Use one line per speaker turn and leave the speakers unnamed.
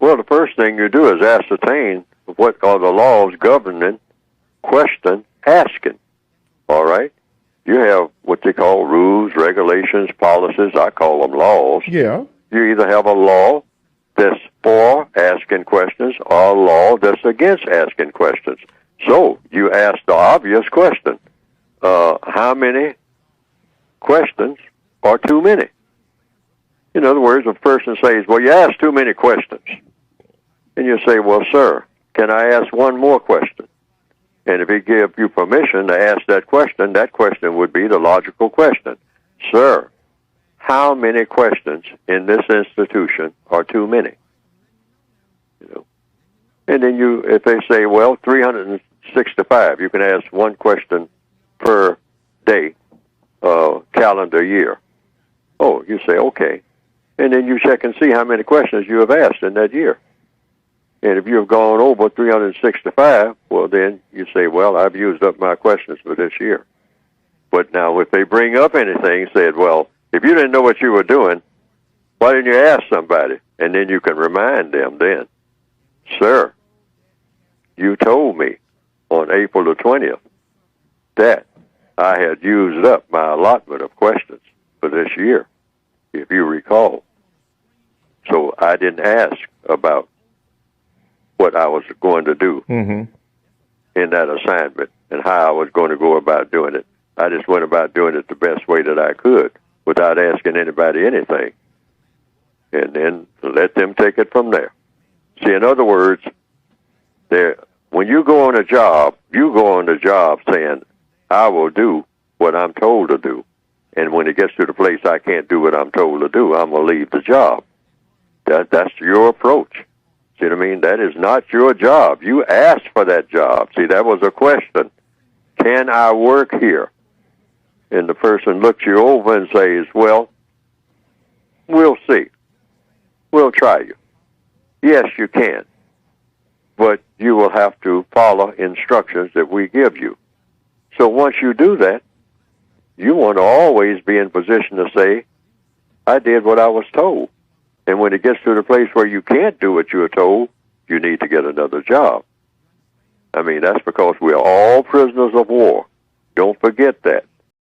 Well, the first thing you do is ascertain what are the laws governing question asking. All right? You have what they call rules, regulations, policies. I call them laws.
Yeah.
You either have a law that's for asking questions or a law that's against asking questions. So you ask the obvious question, how many questions are too many? In other words, a person says, well, you asked too many questions. And you say, well, sir, can I ask one more question? And if he gives you permission to ask that question would be the logical question. Sir, how many questions in this institution are too many? You know. And then if they say, well, 365, you can ask one question per day, calendar year. Oh, you say, okay. And then you check and see how many questions you have asked in that year. And if you've gone over 365, well, then you say, well, I've used up my questions for this year. But now if they bring up anything, said, well, if you didn't know what you were doing, why didn't you ask somebody? And then you can remind them then, sir, you told me on April the 20th that I had used up my allotment of questions for this year, if you recall. So I didn't ask about what I was going to do in that assignment and how I was going to go about doing it. I just went about doing it the best way that I could without asking anybody anything. And then let them take it from there. See, in other words, when you go on a job, you go on the job saying, I will do what I'm told to do. And when it gets to the place I can't do what I'm told to do, I'm going to leave the job. That's your approach. See what I mean? That is not your job. You asked for that job. See, that was a question. Can I work here? And the person looks you over and says, well, we'll see. We'll try you. Yes, you can. But you will have to follow instructions that we give you. So once you do that, you want to always be in position to say, I did what I was told. And when it gets to the place where you can't do what you were told, you need to get another job. I mean, that's because we're all prisoners of war. Don't forget that.